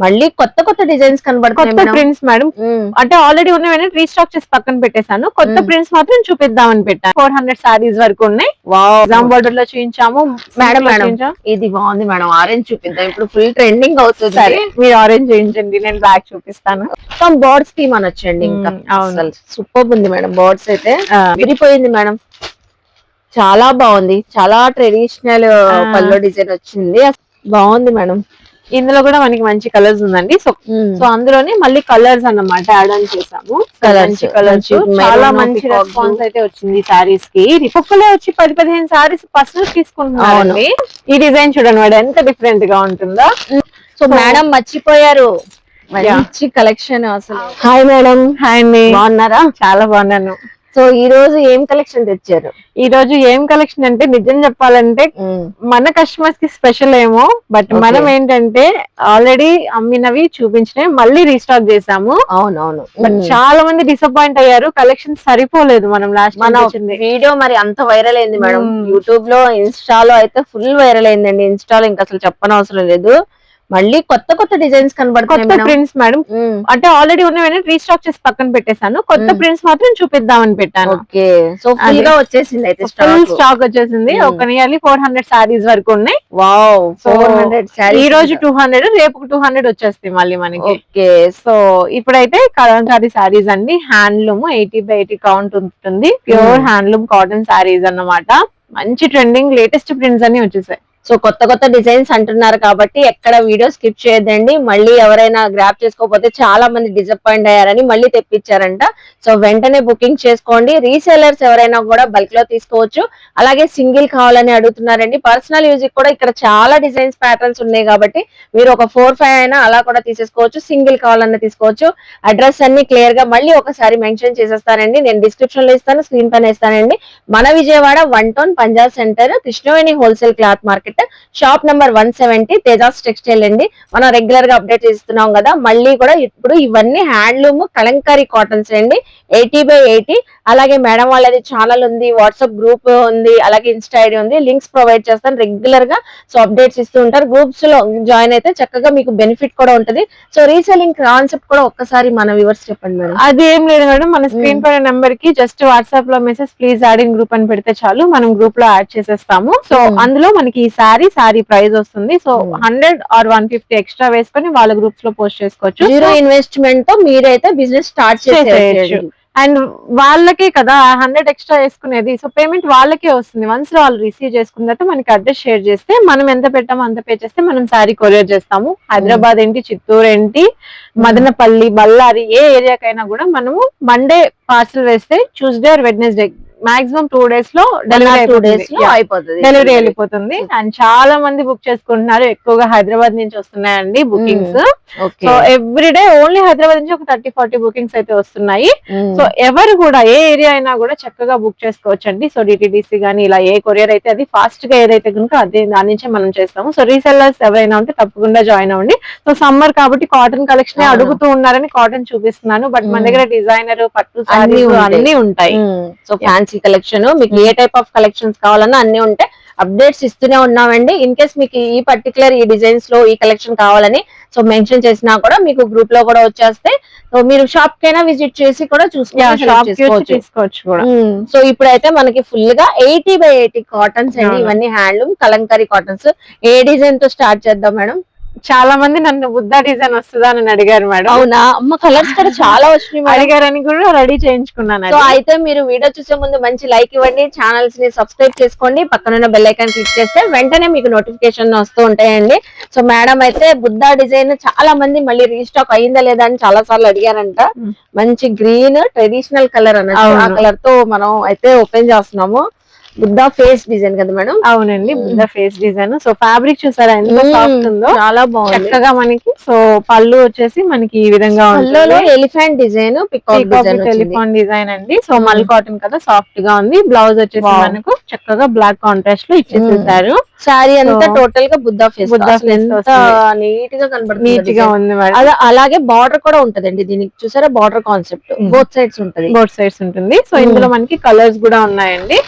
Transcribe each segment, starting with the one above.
మళ్ళీ కొత్త కొత్త డిజైన్స్ కనబడుతున్నాయి కొత్త ప్రింట్స్ మేడం. అంటే ఆల్రెడీ ఉన్నవన్నీ రీస్టాక్ చేసి పక్కన పెట్టేశాను. కొత్త ప్రింట్స్ మాత్రం చూపిద్దామని పెట్టాను. 400 సారీస్ వరకు ఉన్నాయి. ఎగ్జామ్ బోర్డర్ లో చూపించాము మేడం. ఇది బాగుంది మేడం, ఆరెంజ్ చూపిద్దాం. ఇప్పుడు ఫుల్ ట్రెండింగ్ అవుతుంది. మీరు ఆరెంజ్ చూపించండి, నేను బ్లాక్ చూపిస్తాను. బర్డ్స్ థీమ్ అనొచ్చండి. ఇంకా సూపర్ ఉంది మేడం. బర్డ్స్ అయితే విరిపోయింది మేడం, చాలా బాగుంది. చాలా ట్రెడిషనల్ పల్లో డిజైన్ వచ్చింది, బాగుంది మేడం. ఇందులో కూడా మనకి మంచి కలర్స్ ఉందండి. సో అందులోనే మళ్ళీ కలర్స్ అన్నమాట యాడ్ ఆన్ చేసాము. కలర్స్ చాలా మంచి రెస్పాన్స్ అయితే వచ్చింది సారీస్ కి. ఒక్కలే వచ్చి 10-15 సారీస్ పర్సనల్ తీసుకుంటున్నారు. ఈ డిజైన్ చూడండి మేడం, ఎంత డిఫరెంట్ గా ఉంటుందో. సో మేడం మర్చిపోయారు, మంచి కలెక్షన్ అసలు. Hi madam. హాయ్ అండి, బాగున్నారా? చాలా బాగున్నాను. సో ఈ రోజు ఏం కలెక్షన్ తెచ్చారు? ఈ రోజు ఏం కలెక్షన్ అంటే, నిజం చెప్పాలంటే మన కస్టమర్స్ కి స్పెషల్ ఏమో, బట్ మనం ఏంటంటే ఆల్రెడీ అమ్మినవి చూపించినవి మళ్ళీ రీస్టాక్ చేసాము. అవునవును, బట్ చాలా మంది డిసప్పాయింట్ అయ్యారు, కలెక్షన్ సరిపోలేదు. మనం లాస్ట్ వీడియో మరి అంత వైరల్ అయింది మేడం. యూట్యూబ్ లో, ఇన్స్టాలో అయితే ఫుల్ వైరల్ అయిందండి. ఇన్స్టాలో ఇంకా అసలు చెప్పనవసరం లేదు. మళ్ళీ కొత్త కొత్త డిజైన్స్ కనబడుతున్నాయి. ప్రింట్స్ మేడం, అంటే ఆల్రెడీ ఉన్నవన్నీ రీస్టాక్ చేసి పక్కన పెట్టేశాను. కొత్త ప్రింట్స్ మాత్రం చూపిద్దామని పెట్టాను. ఓకే, సో ఫుల్ గా వచ్చేసింది అయితే, ఫుల్ స్టాక్ వచ్చేసింది. ఒక నియర్లీ 400 సారీస్ వరకు ఉన్నాయి. వావ్, 400 సారీస్. ఈ రోజు 200, రేపు 200 వచ్చేస్తాయి మళ్ళీ మనకి. ఓకే, సో ఇప్పుడైతే కలంకారీ సారీస్ అండి. హ్యాండ్లూమ్ 80/80 కౌంట్ ఉంటుంది. ప్యూర్ హ్యాండ్లూమ్ కాటన్ సారీస్ అన్నమాట. మంచి ట్రెండింగ్ లేటెస్ట్ ప్రింట్స్ అన్ని వచ్చేసాయి. సో కొత్త కొత్త డిజైన్స్ అంటున్నారు కాబట్టి ఎక్కడ వీడియో స్కిప్ చేయొద్దండి. మళ్ళీ ఎవరైనా గ్రాప్ చేసుకోకపోతే చాలా మంది డిసప్పాయింట్ అయ్యారని మళ్ళీ తెప్పించారంట. సో వెంటనే బుకింగ్ చేసుకోండి. రీసేలర్స్ ఎవరైనా కూడా బల్క్ లో తీసుకోవచ్చు. అలాగే సింగిల్ కావాలని అడుగుతున్నారండి. పర్సనల్ యూజ్ కూడా ఇక్కడ చాలా డిజైన్స్ ప్యాటర్న్స్ ఉన్నాయి కాబట్టి మీరు ఒక 4-5 అయినా అలా కూడా తీసేసుకోవచ్చు. సింగిల్ కావాలన్నా తీసుకోవచ్చు. అడ్రస్ అన్ని క్లియర్ గా మళ్ళీ ఒకసారి మెన్షన్ చేసేస్తానండి. నేను డిస్క్రిప్షన్ లో ఇస్తాను, స్క్రీన్ పైన ఇస్తానండి. మన Vijayawada 1 town Punjab centre, Krishnaveni wholesale cloth market, shop number 170, Tejas textile అండి. మనం రెగ్యులర్ గా అప్డేట్ చేస్తున్నాం కదా. మళ్ళీ కూడా ఇప్పుడు ఇవన్నీ హ్యాండ్లూమ్ కలంకారీ కాటన్స్ అండి, 80/80. అలాగే మేడం వాళ్ళది ఛానల్ ఉంది, వాట్సాప్ గ్రూప్ ఉంది, అలాగే ఇన్స్టా ఐడి ఉంది. లింక్స్ ప్రొవైడ్ చేస్తాను రెగ్యులర్ గా. సో అప్డేట్స్ ఇస్తూ ఉంటారు. గ్రూప్స్ లో జాయిన్ అయితే చక్కగా మీకు బెనిఫిట్ కూడా ఉంటది. సో రీసెల్లింగ్ కాన్సెప్ట్ కూడా ఒక్కసారి మన వ్యూవర్స్ చెప్పండి మేడం. అది ఏం లేదు మేడం, మన స్క్రీన్ పైన నెంబర్ కి జస్ట్ వాట్సాప్ లో message please add in group అని పెడితే చాలు, మనం గ్రూప్ లో యాడ్ చేసేస్తాము. సో అందులో మనకి సారీ ప్రైస్ వస్తుంది. సో 100 or 150 ఎక్స్ట్రా వేసుకొని వాళ్ళ గ్రూప్స్ లో పోస్ట్ చేసుకోవచ్చు. జీరో ఇన్వెస్ట్మెంట్ తో మీరైతే బిజినెస్ స్టార్ట్ చేసేయచ్చు. అండ్ వాళ్ళకే కదా 100 ఎక్స్ట్రా వేసుకునేది. సో పేమెంట్ వాళ్ళకే వస్తుంది. వన్స్ వాళ్ళు రిసీవ్ చేసుకున్న తర్వాత మనకి అడ్రస్ షేర్ చేస్తే, మనం ఎంత పెట్టామో అంత పే చేస్తే మనం సారీ కొరియర్ చేస్తాము. హైదరాబాద్ ఏంటి, చిత్తూరు ఏంటి, మదనపల్లి, బళ్ళారి, ఏ ఏరియాకైనా కూడా మనము మండే పార్సల్ వేస్తే Tuesday or Wednesday maximum 2 days లో డెలివరీ వెళ్ళిపోతుంది. అండ్ చాలా మంది బుక్ చేసుకుంటున్నారు. ఎక్కువగా హైదరాబాద్ నుంచి వస్తున్నాయండి bookings. So everyday only Hyderabad నుంచి ఒక 30-40 బుకింగ్స్ అయితే వస్తున్నాయి. సో ఎవరు కూడా ఏ ఏరియా అయినా కూడా చక్కగా బుక్ చేసుకోవచ్చు అండి. సో డిటిడిసి గానీ ఇలా ఏ కొరియర్ అయితే అది ఫాస్ట్ గా ఏదైతే కనుక అదే దాని నుంచే మనం చేస్తాము. సో రీసెల్లర్స్ ఎవరైనా ఉంటే తప్పకుండా జాయిన్ అవ్వండి. సో సమ్మర్ కాబట్టి కాటన్ కలెక్షన్ అడుగుతూ ఉన్నారని కాటన్ చూపిస్తున్నాను. బట్ మన దగ్గర డిజైనర్, పట్టు సారీస్ అన్ని ఉంటాయి. సో ఫ్యాన్సీ కలెక్షన్, మీకు ఏ టైప్ ఆఫ్ కలెక్షన్స్ కావాలన్నా అన్ని ఉంటాయి. అప్డేట్స్ ఇస్తూనే ఉన్నామండి. ఇన్ కేస్ మీకు ఈ పర్టికులర్ ఈ డిజైన్స్ లో ఈ కలెక్షన్ కావాలని సో మెన్షన్ చేసినా కూడా మీకు గ్రూప్ లో కూడా వచ్చేస్తే సో మీరు షాప్ కైనా విజిట్ చేసి కూడా చూసుకోవచ్చు. సో ఇప్పుడైతే మనకి ఫుల్ గా 80/80 కాటన్స్ అండి. ఇవన్నీ హ్యాండ్లూమ్ కలంకారీ కాటన్స్. ఏ డిజైన్ తో స్టార్ట్ చేద్దాం మేడం? చాలా మంది నన్ను బుద్ధా డిజైన్ వస్తుందా అని అడిగారు మేడం. అవునా అమ్మ, కలర్స్ కూడా చాలా వచ్చినాయి అడిగారని కూడా రెడీ చేయించుకున్నాను. సో అయితే మీరు వీడియో చూసే ముందు మంచి లైక్ ఇవ్వండి, ఛానల్స్ ని సబ్స్క్రైబ్ చేసుకోండి, పక్కన బెల్ ఐకాన్ క్లిక్ చేస్తే వెంటనే మీకు నోటిఫికేషన్ వస్తూ ఉంటాయండి. సో మేడం అయితే బుద్ధా డిజైన్ చాలా మంది మళ్ళీ రీస్టాక్ అయిందా లేదా అని చాలా సార్లు అడిగారంట. మంచి గ్రీన్ ట్రెడిషనల్ కలర్ అన్నట్టు, ఆ కలర్ తో మనం అయితే ఓపెన్ చేస్తున్నాము. బుద్ధా ఫేస్ డిజైన్ కదా మేడం? అవునండి, Buddha face design. So fabric చూసారా ఎంత సాఫ్ట్ ఉందో, చాలా బాగుంది చక్కగా మనకి. సో పళ్ళు వచ్చేసి మనకి ఈ విధంగా ఎలిఫెంట్ డిజైన్, ఎలిఫెంట్ డిజైన్ అండి. సో మల్ కాటన్ కదా, సాఫ్ట్ గా ఉంది. బ్లౌజ్ వచ్చేసి మనకు చక్కగా బ్లాక్ కాంట్రాస్ట్ లో ఇచ్చేసేసారు. శారీ అంతా టోటల్ గా బుద్ధా ఫేస్ నీట్ గా కనబడుతుంది, నీట్ గా ఉంది. అలాగే బార్డర్ కూడా ఉంటదండి దీనికి. చూసారా బార్డర్ కాన్సెప్ట్ బోత్ సైడ్స్ ఉంటుంది. సో ఇందులో మనకి కలర్స్ కూడా ఉన్నాయండి.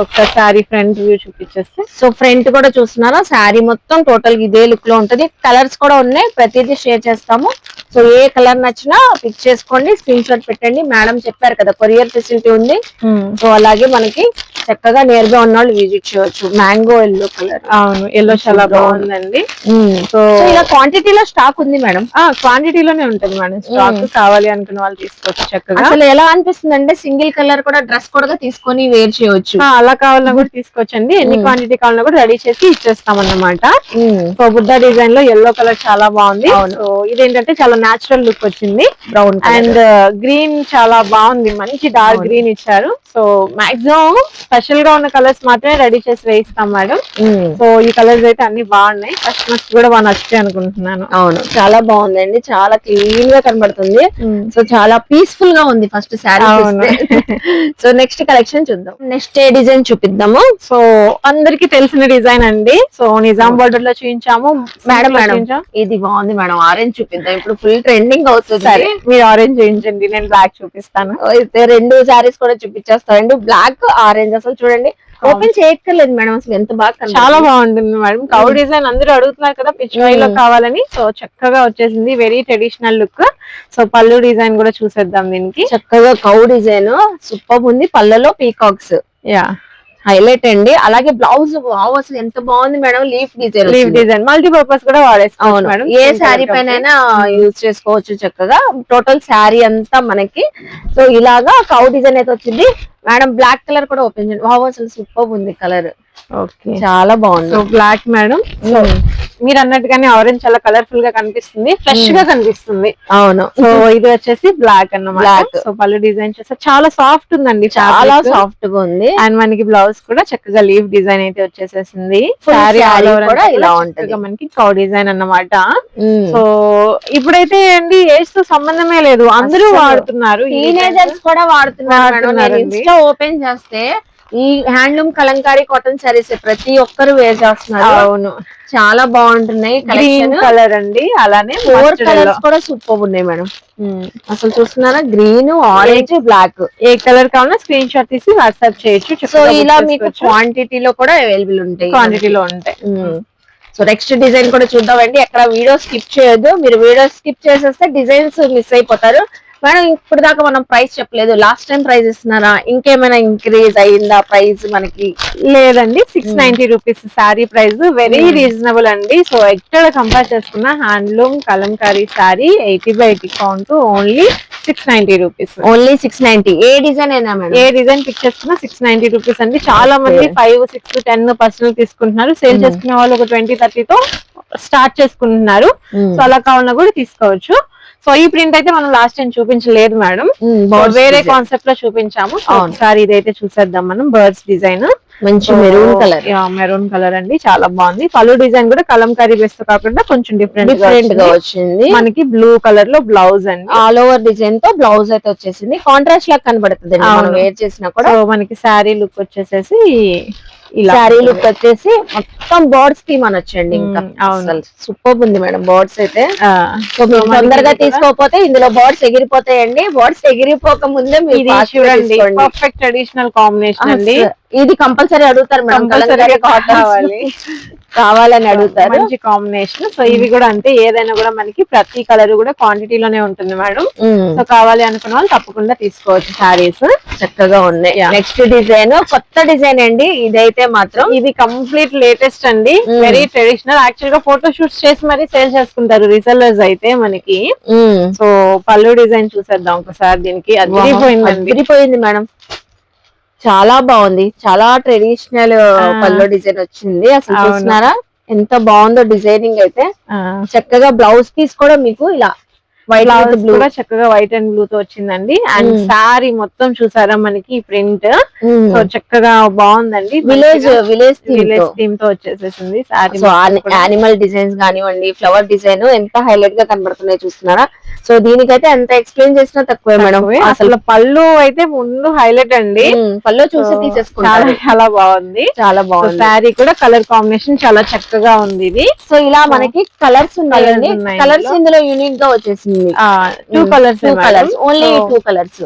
ఒక్కసారి ఫ్రంట్ వ్యూ చూపించేస్తే సో ఫ్రంట్ కూడా చూస్తున్నారా, శారీ మొత్తం టోటల్ ఇదే లుక్ లో ఉంటది. కలర్స్ కూడా ఉన్నాయి, ప్రతిదీ షేర్ చేస్తాము. సో ఏ కలర్ నచ్చినా పిక్ చేసుకోండి, స్క్రీన్ షాట్ పెట్టండి. మేడం చెప్పారు కదా కొరియర్ ఫెసిలిటీ ఉంది. సో అలాగే మనకి చక్కగా నియర్ గా ఉన్న వాళ్ళు విజిట్ చేయొచ్చు. మ్యాంగో ఎల్లో కలర్, అవును ఎల్లో చాలా బాగుందండి. సో ఇలా క్వాంటిటీలో స్టాక్ ఉంది మేడం. క్వాంటిటీలోనే ఉంటది మేడం, స్టాక్ కావాలి అనుకున్న వాళ్ళు తీసుకోవచ్చు చక్కగా. అసలు ఎలా అనిపిస్తుంది అంటే సింగిల్ కలర్ కూడా డ్రెస్ కూడా తీసుకొని వేర్ చేయొచ్చు. అలా కావాలన్నా కూడా తీసుకోవచ్చండి, ఎన్ని క్వాంటిటీ కావాలన్నా కూడా రెడీ చేసి ఇచ్చేస్తాం అన్నమాట. సో బుద్ధ డిజైన్ లో ఎల్లో కలర్ చాలా బాగుంది. సో ఇదేంటంటే చాలా నాచురల్ లుక్ వచ్చింది. బ్రౌన్ అండ్ గ్రీన్ చాలా బాగుంది, మంచి డార్క్ గ్రీన్ ఇచ్చారు. సో మాక్సిమం స్పెషల్ గా ఉన్న కలర్స్ మాత్రమే రెడీ చేసి వేయిస్తాం మేడం. సో ఈ కలర్స్ అయితే అన్ని బాగున్నాయి, కస్టమర్స్ కూడా బాగా నచ్చుతాయి అనుకుంటున్నాను. అవును చాలా బాగుందండి, చాలా క్లీన్ గా కనబడుతుంది. సో చాలా పీస్ఫుల్ గా ఉంది first sari. So next collection చూద్దాం. నెక్స్ట్ ఏ డిజైన్ చూపిద్దాము. సో అందరికి తెలిసిన డిజైన్ అండి. సో నిజాం బార్డర్ లో చూపించాము మేడం. ఇది బాగుంది మేడం, ఆరెంజ్ చూపిద్దాం. ఇప్పుడు ఫుల్ ట్రెండింగ్ అవుతుంది. సరే మీరు ఆరెంజ్ చూపించండి, నేను బ్లాక్ చూపిస్తాను. అయితే రెండు శారీస్ కూడా చూపించేస్తారండి, బ్లాక్ ఆరెంజ్. అసలు చూడండి, ఓపెన్ చేయక్కర్లేదు మేడం, అసలు ఎంత బాగా చాలా బాగుంటుంది మేడం. కౌ డిజైన్ అందరూ అడుగుతున్నారు కదా పిచ్ లో కావాలని. సో చక్కగా వచ్చేసింది, వెరీ ట్రెడిషనల్ లుక్. సో పళ్ళు డిజైన్ కూడా చూసేద్దాం. దీనికి చక్కగా కౌ డిజైన్ సూపర్ ఉంది, పళ్ళలో పీకాక్స్ హైలైట్ అండి. అలాగే బ్లౌజ్ అసలు ఎంత బాగుంది మేడం, లీఫ్ డిజైన్ మల్టీపర్పస్ కూడా వాడేసుకోవచ్చు మేడం. ఏ శారీ పైన అయినా యూజ్ చేసుకోవచ్చు చక్కగా. టోటల్ శారీ అంతా మనకి సో ఇలాగా కౌ డిజైన్ అయితే వచ్చింది మేడం. బ్లాక్ కలర్ కూడా ఓపెన్ చేయండి. అసలు సూపర్ ఉంది కలర్, ఓకే చాలా బాగుంది. సో బ్లాక్ మేడం, మీరు అన్నట్టుగానే ఆరెంజ్ చాలా కలర్ఫుల్ గా కనిపిస్తుంది, ఫ్రెష్ గా కనిపిస్తుంది. అవును. సో ఇది వచ్చేసి బ్లాక్ అన్నమాట. సో పళ్ళు డిజైన్ చేస్తే చాలా సాఫ్ట్ ఉందండి, చాలా సాఫ్ట్ గా ఉంది. అండ్ మనకి బ్లౌజ్ కూడా చక్కగా లీఫ్ డిజైన్ అయితే వచ్చేసేసింది. శారీ కూడా ఇలా ఉంటుంది, మనకి కౌ డిజైన్ అన్నమాట. సో ఇప్పుడైతే అండి ఏజ్ తో సంబంధమే లేదు, అందరూ వాడుతున్నారు, టీనేజర్స్ కూడా వాడుతున్నారు. ఓపెన్ చేస్తే ఈ హ్యాండ్లూమ్ కలంకారీ కాటన్ సారీస్ ప్రతి ఒక్కరు వేర్ చేస్తున్నారు. అవును చాలా బాగుంటున్నాయి. గ్రీన్ కలర్ అండి, అలానే 4 కలర్స్ కూడా సూపర్ ఉన్నాయి మేడం. అసలు చూస్తున్నారా, గ్రీన్, ఆరెంజ్, బ్లాక్. ఏ కలర్ కావాలన్నా స్క్రీన్ షాట్ తీసి వాట్సాప్ చేయొచ్చు. సో ఇలా మీకు క్వాంటిటీలో కూడా అవైలబుల్ ఉంటాయి, క్వాంటిటీలో ఉంటాయి. సో నెక్స్ట్ డిజైన్ కూడా చూద్దామండి. ఎక్కడ వీడియో స్కిప్ చేయొద్దు, మీరు వీడియో స్కిప్ చేసేస్తే డిజైన్స్ మిస్ అయిపోతారు. మేడం ఇప్పుడు దాకా మనం ప్రైస్ చెప్పలేదు, లాస్ట్ టైం ప్రైస్ ఇస్తున్నారా, ఇంకేమైనా ఇంక్రీజ్ అయ్యిందా ప్రైస్? మనకి లేదండి, 690 rupees sari price, very reasonable అండి. సో ఎక్కడ కంపేర్ చేసుకున్నా handloom Kalamkari sari 80/80 count, only 690 rupees. Only 690. ఏ డిజైన్ అయినా మేడం, ఏ డిజైన్ పిక్ చేసుకున్నా 690 రూపీస్ అండి. చాలా మంది 5, 6, 10 పర్సనల్ తీసుకుంటున్నారు, సేల్ చేసుకునే వాళ్ళు ఒక 20-30 తో స్టార్ట్ చేసుకుంటున్నారు. సో అలా కావాలన్నా కూడా తీసుకోవచ్చు. సో ఈ ప్రింట్ అయితే మనం లాస్ట్ టైం చూపించలేదు మేడం, వేరే కాన్సెప్ట్ లో చూపించాము. ఒకసారి ఇదైతే చూసేద్దాం మనం. బర్డ్స్ డిజైన్, మంచి మెరూన్ కలర్, మెరూన్ కలర్ అండి, చాలా బాగుంది. పళ్ళు డిజైన్ కూడా కలంకారీ బేస్ తో కాకుండా కొంచెం డిఫరెంట్ గా వచ్చింది. మనకి బ్లూ కలర్ లో బ్లౌజ్ అండి, ఆల్ ఓవర్ డిజైన్ తో బ్లౌజ్ అయితే వచ్చేసింది. కాంట్రాస్ట్ లా కనబడుతుంది మనం వేర్ చేసినా కూడా. మనకి శారీ లుక్ వచ్చేసేసి శారీ లుక్ వచ్చేసి మొత్తం బర్డ్స్ థీమ్ అనొచ్చండి. ఇంకా సూపర్ ఉంది మేడం బర్డ్స్ అయితే. తొందరగా తీసుకోకపోతే ఇందులో బర్డ్స్ ఎగిరిపోతాయండి. బర్డ్స్ ఎగిరిపోక ముందే మీరు చూడండి, పర్ఫెక్ట్ ట్రెడిషనల్ కాంబినేషన్ అండి. ఇది కంపల్సరీ అడుగుతారు మేడం, కావాలని అడుగుతారు. మంచి కాంబినేషన్. సో ఇవి కూడా అంతే, ఏదైనా కూడా మనకి ప్రతి కలర్ కూడా క్వాంటిటీలోనే ఉంటుంది మేడం. సో కావాలి అనుకున్న వాళ్ళు తప్పకుండా తీసుకోవచ్చు. శారీస్ చక్కగా ఉన్నాయి. నెక్స్ట్ డిజైన్ కొత్త డిజైన్ అండి, ఇదైతే మాత్రం ఇది కంప్లీట్ లేటెస్ట్ అండి, వెరీ ట్రెడిషనల్. యాక్చువల్ గా ఫోటో షూట్స్ చేసి మరి సేల్ చేసుకుంటారు రీసెల్లర్స్ అయితే మనకి. సో పళ్ళు డిజైన్ చూసేద్దాం ఒకసారి. దీనికి అదిరిపోయింది మేడం, చాలా బాగుంది. చాలా ట్రెడిషనల్ పల్లో డిజైన్ వచ్చింది. అసలు చూస్తున్నారా ఎంత బాగుందో డిజైనింగ్ అయితే. చక్కగా బ్లౌజ్ పీస్ కూడా మీకు ఇలా వైట్ బ్లూ కూడా చక్కగా వైట్ అండ్ బ్లూ తో వచ్చిందండి. అండ్ శారీ మొత్తం చూసారా మనకి ప్రింట్, సో చక్కగా బాగుందండి. విలేజ్ థీమ్ తో వచ్చేసేసింది శారీ. యానిమల్ డిజైన్స్ కానివ్వండి, ఫ్లవర్ డిజైన్ ఎంత హైలైట్ గా కనబడుతున్నాయి చూస్తున్నారా. సో దీనికైతే ఎంత ఎక్స్ప్లెయిన్ చేసినా తక్కువే మేడం. అసలు పళ్ళు అయితే ముందు హైలైట్ అండి, పళ్ళు చూసి తీసేసుకుంటారు. చాలా బాగుంది, చాలా బాగుంది. శారీ కూడా కలర్ కాంబినేషన్ చాలా చక్కగా ఉంది ఇది. సో ఇలా మనకి కలర్స్ ఉన్నాయండి, కలర్స్ ఇందులో యూనిక్ గా వచ్చేసింది. వస్తుంది. 2 colours, 2 colours, only 2 colours.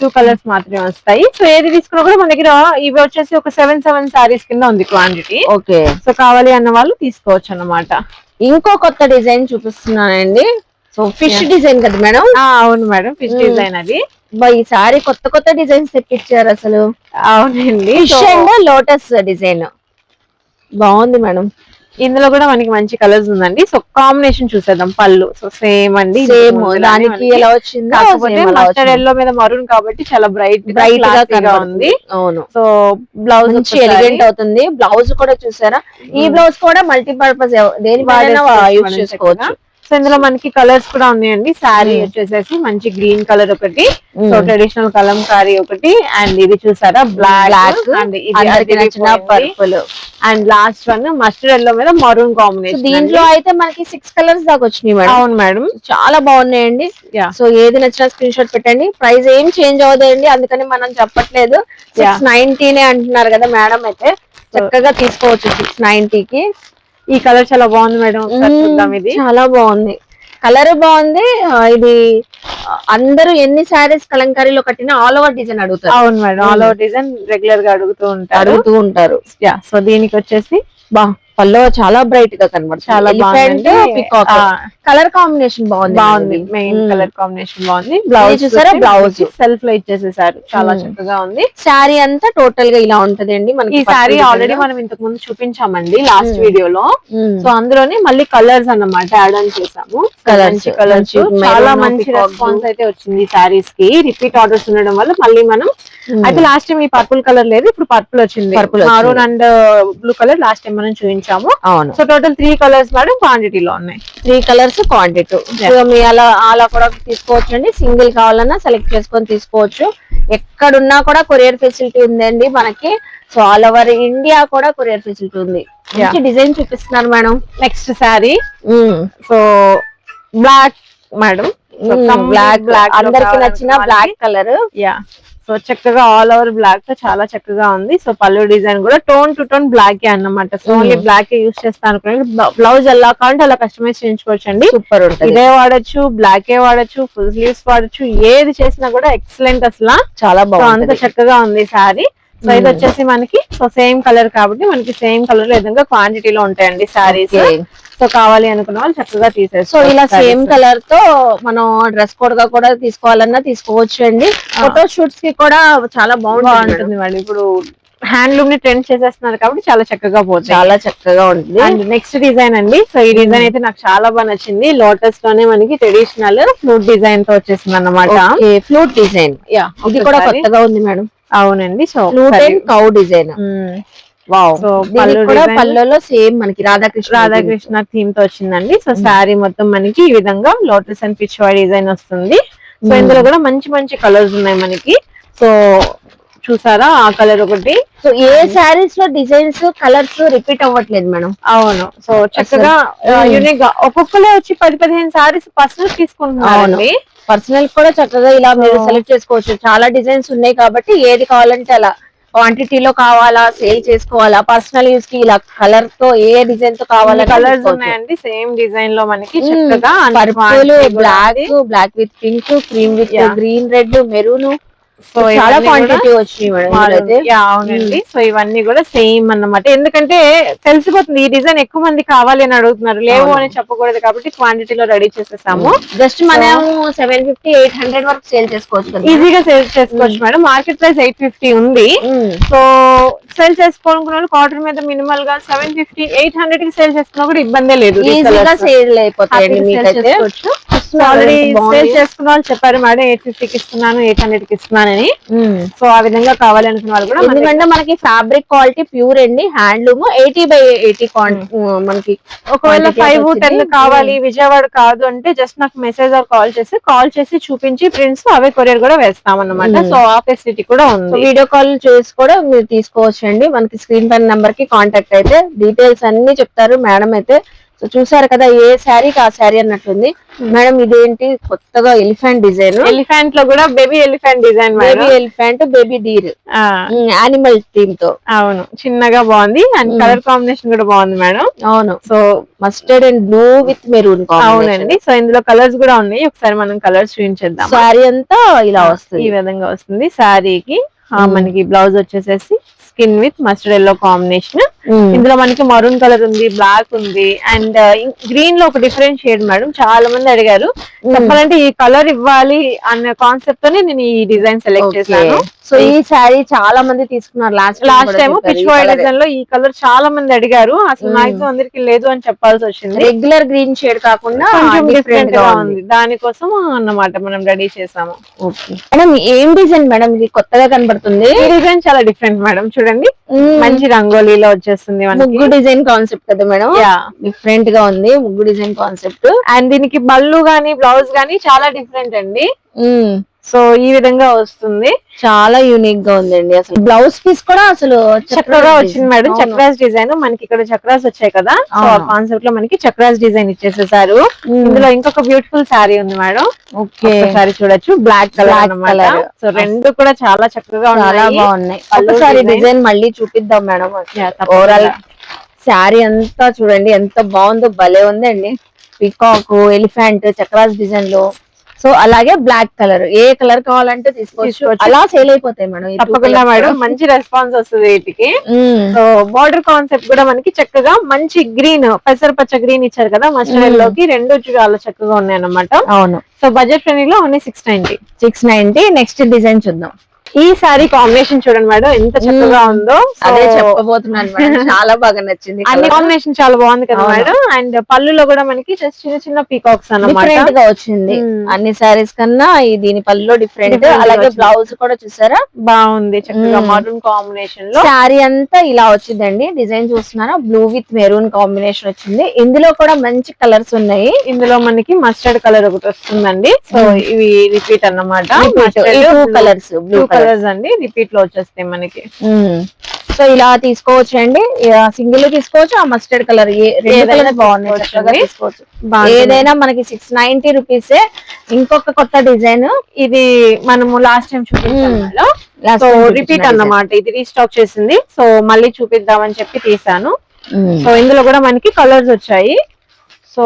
2 colours మాత్రమే వస్తాయి. సో ఏది తీసుకున్నా కూడా మన దగ్గర ఇవి వచ్చేసి ఒక 7 సారీస్ కింద ఉంది క్వాంటిటీ. ఓకే, సో కావాలి అన్న వాళ్ళు తీసుకోవచ్చు అన్నమాట. ఇంకో కొత్త డిజైన్ చూపిస్తున్నానండి. సో ఫిష్ డిజైన్ కదా మేడం? అవును మేడం, ఫిష్ డిజైన్ అది. ఈసారి కొత్త కొత్త డిజైన్స్ తెప్పించారు అసలు. అవునండి, ఫిష్ అండ్ లోటస్ డిజైన్ బాగుంది మేడం. ఇందులో కూడా మనకి మంచి కలర్స్ ఉందండి. సో కాంబినేషన్ చూసేద్దాం. పళ్ళు సో సేమ్ అండి, సేమ్ దానికి ఎలా వచ్చిందో మస్టర్డ్ ఎల్లో మీద మరూన్ కాబట్టి చాలా బ్రైట్ గా ఉంది. అవును. సో బ్లౌజ్ ఎలిగెంట్ అవుతుంది. బ్లౌజ్ కూడా చూసారా, ఈ బ్లౌజ్ కూడా మల్టీపర్పస్ దేని యూజ్ చేసుకోవచ్చు. సో ఇందులో మనకి కలర్స్ కూడా ఉన్నాయండి. శారీ వచ్చేసేసి మంచి గ్రీన్ కలర్ ఒకటి, సో ట్రెడిషనల్ కలంకారీ ఒకటి, అండ్ ఇది చూసారా బ్లాక్, అండ్ ఇది purple, and last one mustard yellow మీద మరూన్ కాంబినేషన్. దీంట్లో అయితే మనకి 6 కలర్స్ దాకా వచ్చినాయి మేడం. అవును మేడం, చాలా బాగున్నాయండి. సో ఏది నచ్చినా స్క్రీన్ షాట్ పెట్టండి. ప్రైస్ ఏం చేంజ్ అవ్వదండి, అందుకని మనం చెప్పట్లేదు. 690 అంటున్నారు కదా మేడం, అయితే చక్కగా తీసుకోవచ్చు 690కి. ఈ కలర్ చాలా బాగుంది మేడం, చూద్దాం. ఇది చాలా బాగుంది, కలర్ బాగుంది. ఇది అందరూ ఎన్ని శారీస్ కలంకారీలో కట్టినా ఆల్ ఓవర్ డిజైన్ అడుగుతారు. అవును madam, all over design regular గా అడుగుతూ ఉంటారు. సో దీనికి వచ్చేసి పల్లో చాలా బ్రైట్ గా కనబడుతుంది. చాలా బాగుంది. కలర్ కాంబినేషన్ బాగుంది, మెయిన్ కలర్ కాంబినేషన్ బాగుంది. బ్లౌజ్ చూసారా, బ్లౌజ్ సెల్ఫ్ లో ఇచ్చేసేసారు, చాలా చక్కగా ఉంది. శారీ అంతా టోటల్ గా ఇలా ఉంటది అండి. మనకి ఈ శారీ ఆల్రెడీ మనం ఇంతకు ముందు చూపించామండి లాస్ట్ వీడియోలో. సో అందులోనే మళ్ళీ కలర్స్ అన్నమాట యాడ్ ఆన్ చేసాము. కలర్స్ చాలా మంచి రెస్పాన్స్ అయితే వచ్చింది ఈ శారీస్ కి. రిపీట్ ఆర్డర్స్ ఉండడం వల్ల మళ్ళీ మనం అయితే లాస్ట్ టైం ఈ పర్పుల్ కలర్ లేదు, ఇప్పుడు పర్పుల్ వచ్చింది. Maroon and blue colour last time మనం చూపించాము. అవును. సో టోటల్ 3 కలర్స్ మేడం క్వాంటిటీలో ఉన్నాయి. 3 కలర్స్ క్వాంటిటీ. మీ అలా కూడా తీసుకోవచ్చు అండి. సింగిల్ కావాలన్నా సెలెక్ట్ చేసుకొని తీసుకోవచ్చు. ఎక్కడున్నా కూడా కొరియర్ ఫెసిలిటీ ఉందండి మనకి. సో ఆల్ ఓవర్ ఇండియా కూడా కొరియర్ ఫెసిలిటీ ఉంది. మంచి డిజైన్ చూపిస్తున్నారు madam. Next sari so black madam, black అందరికి నచ్చిన బ్లాక్ కలర్. సో చక్కగా ఆల్ ఓవర్ బ్లాక్ తో చాలా చక్కగా ఉంది. సో పళ్ళు డిజైన్ కూడా టోన్ టు టోన్ బ్లాక్ అన్నమాట. సో ఓన్లీ బ్లాక్ యూస్ చేస్తాను అనుకున్నాను. బ్లౌజ్ ఎలా కావాలంటే అలా కస్టమైజ్ చేయించుకోవచ్చు అండి. సూపర్ ఉంటుంది. ఇదే వాడచ్చు, బ్లాకే వాడచ్చు, ఫుల్ స్లీవ్స్ వాడచ్చు, ఏది చేసినా కూడా ఎక్సలెంట్. అసలు చాలా బాగుంది, అంత చక్కగా ఉంది సారీ. సో ఇది వచ్చేసి మనకి సో సేమ్ కలర్ కాబట్టి మనకి సేమ్ కలర్ లో విధంగా క్వాంటిటీలో ఉంటాయండి సారీస్. సో కావాలి అనుకున్న వాళ్ళు చక్కగా తీసేస్తారు. సో ఇలా సేమ్ కలర్ తో మనం డ్రెస్ కోడ్ గా కూడా తీసుకోవాలన్నా తీసుకోవచ్చు అండి. ఫోటో షూట్స్ కి కూడా చాలా బాగుంటుంది వాళ్ళు. ఇప్పుడు హ్యాండ్లూమ్ ని ట్రెండ్ చేసేస్తున్నారు కాబట్టి చాలా చక్కగా పోతుంది, చాలా చక్కగా ఉంటుంది. అండ్ నెక్స్ట్ డిజైన్ అండి. సో ఈ డిజైన్ అయితే నాకు చాలా బాగా నచ్చింది. లోటస్ లోనే మనకి ట్రెడిషనల్ ఫ్లూట్ డిజైన్ తో వచ్చేసింది అన్నమాట. ఫ్లూట్ డిజైన్ ఇది కూడా కొత్తగా ఉంది మేడం. అవునండి. So flute and cow design. Wow. So పళ్ళలో సేమ్ మనకి రాధాకృష్ణ థీమ్ తో వచ్చిందండి. సో శారీ మొత్తం మనకి ఈ విధంగా లోటస్ అండ్ పిచ్వా డిజైన్ వస్తుంది. సో ఇందులో కూడా మంచి మంచి కలర్స్ ఉన్నాయి మనకి. సో చూసారా ఆ కలర్ ఒకటి. సో ఏ శారీస్ లో డిజైన్స్ కలర్స్ రిపీట్ అవ్వట్లేదు మేడం. అవును. సో చక్కగా యూనిక్ గా ఒక్కొక్కలే వచ్చి 10-15 శారీస్ పర్సనల్ తీసుకుంటున్నారు. పర్సనల్ కూడా చక్కగా ఇలా మీరు సెలెక్ట్ చేసుకోవచ్చు. చాలా డిజైన్స్ ఉన్నాయి కాబట్టి ఏది కావాలంటే అలా క్వాంటిటీలో కావాలా, సేల్ చేసుకోవాలా, పర్సనల్ యూస్ కి ఇలా కలర్ తో ఏ డిజైన్ తో కావాలా కలర్స్ ఉన్నాయండి. సేమ్ డిజైన్ లో మనకి చక్కగా purple, black with pink, cream with green, red, maroon. So చాలా క్వాంటిటీ వచ్చినాయి. అవునండి. సో ఇవన్నీ కూడా సేమ్ అన్నమాట. ఎందుకంటే తెలిసిపోతుంది ఈ డిజైన్ ఎక్కువ మంది కావాలి అని అడుగుతున్నారు, లేవు అని చెప్పకూడదు కాబట్టి క్వాంటిటీలో రెడీ చేసేసాము. జస్ట్ మనం 750-800 వరకు సేల్ చేసుకోవచ్చు, ఈజీగా సేల్ చేసుకోవచ్చు మేడం. మార్కెట్ ప్రైస్ 850 ఉంది. సో సేల్ చేసుకోవాలనుకున్న వాళ్ళు కాటన్ మీద మినిమల్ గా 750-800 కి సేల్ చేసుకున్నా కూడా ఇబ్బందే లేదు, ఈజీగా సేల్ అయిపోతాయి. ఆల్రెడీ సేల్ చేసుకున్న వాళ్ళు చెప్పారు మేడం 850కి ఇస్తున్నాను, 800కి ఇస్తున్నానని. సో ఆ విధంగా కావాలి అనుకున్న వాళ్ళు కూడా, ఎందుకంటే మనకి ఫ్యాబ్రిక్ క్వాలిటీ ప్యూర్ అండి, హ్యాండ్లూమ్ 80/80 మనకి. ఒకవేళ 5-10 కావాలి విజయవాడ కాదు అంటే జస్ట్ నాకు మెసేజ్ ఆర్ కాల్ చేసి చూపించి ప్రింట్స్ అవే కొరియర్ కూడా వేస్తాం అన్నమాట. సో ఆ ఫెసిలిటీ కూడా ఉంది. వీడియో కాల్ చేసి కూడా మీరు తీసుకోవచ్చు అండి. మనకి స్క్రీన్ పైన నెంబర్ కి కాంటాక్ట్ అయితే డీటెయిల్స్ అన్ని చెప్తారు మేడం అయితే. సో చూసారు కదా, ఏ శారీకి ఆ శారీ అన్నట్టుంది. మేడం ఇదేంటి కొత్తగా ఎలిఫెంట్ డిజైన్, ఎలిఫెంట్ లో కూడా baby elephant design, baby elephant, baby deer, animal theme తో. అవును, చిన్నగా బాగుంది అండ్ కలర్ కాంబినేషన్ కూడా బాగుంది మేడం. అవును, so mustard and blue with maroon. అవునండి, సో ఇందులో కలర్స్ కూడా ఉన్నాయి, ఒకసారి మనం కలర్స్ చూపించేద్దాం. శారీ అంతా ఇలా వస్తుంది, ఈ విధంగా వస్తుంది శారీకి. మనకి బ్లౌజ్ వచ్చేసేసి skin with mustard yellow combination. ఇందులో మనకి మరూన్ కలర్ ఉంది, బ్లాక్ ఉంది అండ్ గ్రీన్ లో ఒక డిఫరెంట్ షేడ్ మేడం. చాలా మంది అడిగారు, చెప్పాలంటే ఈ కలర్ ఇవ్వాలి అన్న కాన్సెప్ట్ తోనే నేను ఈ డిజైన్ సెలెక్ట్ చేశాను. సో ఈ శారీ చాలా మంది తీసుకున్నారు last time Pichwai design లో ఈ కలర్ చాలా మంది అడిగారు. అసలు మాక్సిమం అందరికి లేదు అని చెప్పాల్సి వచ్చింది. రెగ్యులర్ గ్రీన్ షేడ్ కాకుండా కొంచెం డిఫరెంట్ గా ఉంది, దానికోసం అన్నమాట మనం రెడీ చేసాము. మేడం ఏం డిజైన్ మేడం ఇది, కొత్తగా కనబడుతుంది. ఈ డిజైన్ చాలా డిఫరెంట్ మేడం, చూడండి మంచి రంగోలీలో వచ్చేస్తుంది, ముగ్గు డిజైన్ కాన్సెప్ట్ కదా మేడం. డిఫరెంట్ గా ఉంది ముగ్గు డిజైన్ కాన్సెప్ట్. అండ్ దీనికి బల్లు గానీ బ్లౌజ్ గానీ చాలా డిఫరెంట్ అండి. సో ఈ విధంగా వస్తుంది, చాలా యూనిక్ గా ఉందండి. అసలు బ్లౌజ్ పీస్ కూడా అసలు చక్కగా వచ్చింది మేడం. చక్రాస్ డిజైన్, మనకి ఇక్కడ చక్రాస్ వచ్చాయి కదా, సో ఆ కాన్సెప్ట్ లో మనకి చక్రాస్ డిజైన్ ఇచ్చేసేసారు. ఇందులో ఇంకొక బ్యూటిఫుల్ శారీ ఉంది మేడం, ఒకసారి చూడొచ్చు, బ్లాక్ కలర్ అన్నమాట. సో రెండు కూడా చాలా చక్కగా చాలా బాగున్నాయి. ఒకసారి డిజైన్ మళ్ళీ చూపిద్దాం మేడం. ఓవరాల్ శారీ అంతా చూడండి ఎంత బాగుందో, భలే ఉందండి. పికాక్, ఎలిఫెంట్, చక్రాస్ డిజైన్ లో. సో అలాగే బ్లాక్ కలర్, ఏ కలర్ కావాలంటే తీసుకోవచ్చు, అలా సేల్ అయిపోతాయి మేడం. తప్పకుండా మేడం, మంచి రెస్పాన్స్ వస్తుంది వీటికి. సో బార్డర్ కాన్సెప్ట్ కూడా మనకి చక్కగా మంచి గ్రీన్, పెసర పచ్చ గ్రీన్ ఇచ్చారు కదా మస్టర్డ్ లోకి, రెండు చాలా చక్కగా ఉన్నాయి అన్నమాట. అవును, సో బడ్జెట్ ఫ్రెండ్లీ లో ఓన్లీ 690. నెక్స్ట్ డిజైన్ చూద్దాం. ఈ సారీ కాంబినేషన్ చూడండి మేడం, ఎంత చక్కగా ఉందో. అదే చెప్పబోతున్నాను మేడం, చాలా బాగా నచ్చింది. అన్ని కాంబినేషన్ చాలా బాగుంది కదా మేడం. అండ్ పళ్ళులో కూడా మనకి జస్ట్ చిన్న చిన్న పీకాక్స్ అన్నమాట, డిఫరెంట్ గా వచ్చింది. అన్ని సారీస్ కన్నా దీని పళ్ళులో డిఫరెంట్. అలాగే బ్లౌజ్ కూడా చూసారా, బాగుంది, చక్కగా మరూన్ కాంబినేషన్ లో. శారీ అంతా ఇలా వచ్చిందండి. డిజైన్ చూస్తున్నారా, బ్లూ విత్ మెరూన్ కాంబినేషన్ వచ్చింది. ఇందులో కూడా మంచి కలర్స్ ఉన్నాయి. ఇందులో మనకి మస్టర్డ్ కలర్ ఒకటి వస్తుందండి. సో ఇవి రిపీట్ అన్నమాట, కలర్స్, బ్లూ కలర్స్ అండి, రిపీట్ లో వచ్చేస్తాయి మనకి. సో ఇలా తీసుకోవచ్చు అండి, సింగిల్ తీసుకోవచ్చు, ఆ మస్టర్డ్ కలర్ బాగున్నాయి, తీసుకోవచ్చు. ఏదైనా మనకి 690 రూపీస్. ఇంకొక కొత్త డిజైన్ ఇది మనము లాస్ట్ టైం చూపించాము, సో రిపీట్ అన్నమాట, ఇది రీస్టాక్ చేసింది. సో మళ్ళీ చూపిద్దామని చెప్పి తీసాను. సో ఇందులో కూడా మనకి కలర్స్ వచ్చాయి. సో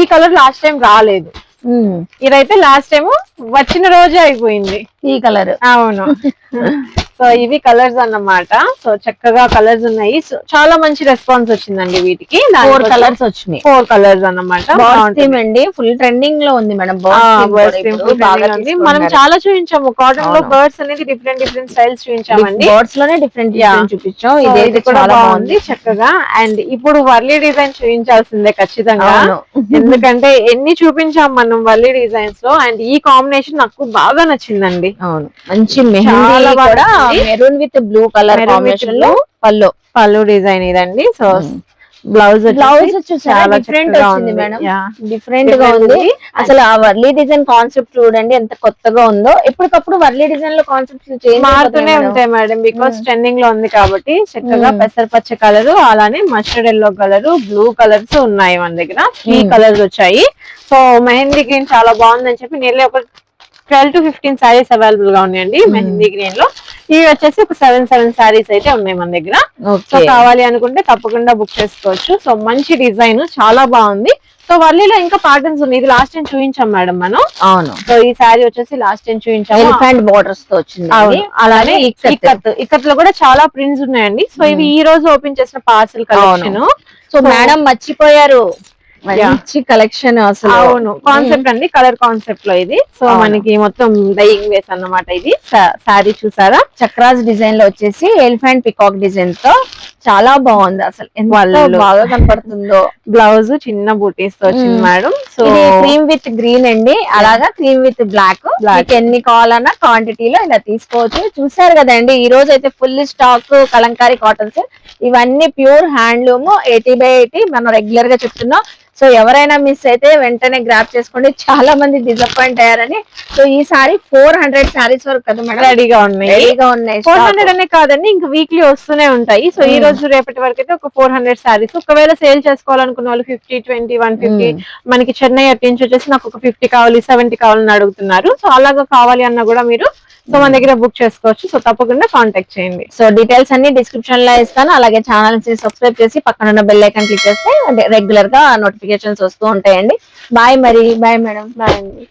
ఈ కలర్ లాస్ట్ టైం రాలేదు, ఇదైతే లాస్ట్ టైం వచ్చిన రోజే అయిపోయింది ఈ కలర్. అవును, సో ఇవి కలర్స్ అన్నమాట. సో చక్కగా కలర్స్ ఉన్నాయి, సో చాలా మంచి రెస్పాన్స్ వచ్చిందండి వీటికి. 4 కలర్స్ వచ్చినాయి, 4 కలర్స్ అన్నమాట. అండి ఫుల్ ట్రెండింగ్ లో ఉంది మేడం. మనం చాలా చూపించాము, కాటన్ లో బర్డ్స్ అనేది డిఫరెంట్ డిఫరెంట్ స్టైల్స్ చూపించామండి. బర్డ్స్ లోనే డిఫరెంట్ చూపించాం, ఇదైతే కూడా బాగుంది చక్కగా. అండ్ ఇప్పుడు వర్లీ డిజైన్ చూపించాల్సిందే ఖచ్చితంగా, ఎందుకంటే ఎన్ని చూపించాం మనం వర్లీ డిజైన్స్ లో. అండ్ ఈ కాంబినేషన్ నాకు బాగా నచ్చిందండి. అవును, మంచి మెహందీ కూడా maroon with blue colour combination లో పళ్ళు డిజైన్ ఇదండి. సో బ్లౌజ్ చాలా డిఫరెంట్ వచ్చింది మేడం, డిఫరెంట్ గా ఉంది. అసలు ఆ వర్లీ డిజైన్ కాన్సెప్ట్ చూడండి ఎంత కొత్తగా ఉందో. ఎప్పటికప్పుడు వర్లీ డిజైన్ లో కాన్సెప్ట్ మారుతూనే ఉంటాయి మేడం, బికాస్ ట్రెండింగ్ లో ఉంది కాబట్టి. చక్కగా పెసర పచ్చ కలర్, అలానే mustard yellow colour, blue colours ఉన్నాయి మన దగ్గర. 3 కలర్స్ వచ్చాయి. సో మెహందీ గ్రీన్ చాలా బాగుందని చెప్పి నేర్లీ ఒక 12 to 15 సారీస్ అవైలబుల్ గా ఉన్నాయండి మెహందీ గ్రీన్ లో. ఇవి వచ్చేసి ఒక 7 సారీస్ అయితే ఉన్నాయి మన దగ్గర. సో కావాలి అనుకుంటే తప్పకుండా బుక్ చేసుకోవచ్చు. సో మంచి డిజైన్, చాలా బాగుంది. సో వర్లీలో ఇంకా ప్యాటర్న్స్ ఉన్నాయి, ఇది లాస్ట్ టైం చూపించాం మేడం మనం. అవును, సో ఈ సారీ వచ్చేసి లాస్ట్ టైం చూపించాము, ఎలిఫెంట్ బోర్డర్స్ తో వచ్చింది. అలానే ఇక్కత్ లో కూడా చాలా ప్రింట్స్ ఉన్నాయండి. సో ఇవి ఈ రోజు ఓపెన్ చేసిన పార్సల్ కలెక్షన్. సో మేడం మర్చిపోయారు, మంచి కలెక్షన్ అసలు. అవును, కాన్సెప్ట్ అండి, కలర్ కాన్సెప్ట్ లో ఇది. సో మనకి మొత్తం డైయింగ్ వేస్ అన్నమాట. ఇది సారీ చూసారా, చక్రాస్ డిజైన్ లో వచ్చేసి ఎలిఫెంట్ పికాక్ డిజైన్ తో చాలా బాగుంది. అసలు ఎంత బాగా కనపడుతుందో. బ్లౌజ్ చిన్న బూటీస్ తో వచ్చింది madam. So cream with green అండి, అలాగా క్రీమ్ విత్ బ్లాక్. ఎన్ని కావాలన్నా క్వాంటిటీలో ఇలా తీసుకోవచ్చు. చూసారు కదండి, ఈ రోజు అయితే ఫుల్ స్టాక్ కలంకారీ కాటన్స్. ఇవన్నీ ప్యూర్ హ్యాండ్లూమ్, 80/80 మనం రెగ్యులర్ గా చెప్తున్నాం. సో ఎవరైనా మిస్ అయితే వెంటనే గ్రాప్ చేసుకోండి, చాలా మంది డిసప్పాయింట్ అయ్యారని. సో ఈ సారీ 400 సారీస్ వరకు కదా మేడం రెడీగా ఉన్నాయి. 400 అనే కాదండి, ఇంకా వీక్లీ వస్తూనే ఉంటాయి. సో ఈ రోజు రేపటి వరకు అయితే ఒక 400 శారీస్. ఒకవేళ సేల్ చేసుకోవాలనుకున్న వాళ్ళు 50, 20, 150 మనకి చెన్నై అటు నుంచి వచ్చేసి నాకు ఒక 50 కావాలి 70 కావాలని అడుగుతున్నారు. సో అలాగా కావాలి అన్నా కూడా మీరు సో మన దగ్గర బుక్ చేసుకోవచ్చు. సో తప్పకుండా కాంటాక్ట్ చేయండి. సో డీటెయిల్స్ అన్ని డిస్క్రిప్షన్ లో ఇస్తాను. అలాగే ఛానల్ ని సబ్స్క్రైబ్ చేసి పక్కన ఉన్న బెల్ ఐకాన్ క్లిక్ చేస్తే రెగ్యులర్ గా నోటిఫికేషన్స్ వస్తూ ఉంటాయండి. బాయ్ మరి. Bye madam. బాయ్ అండి.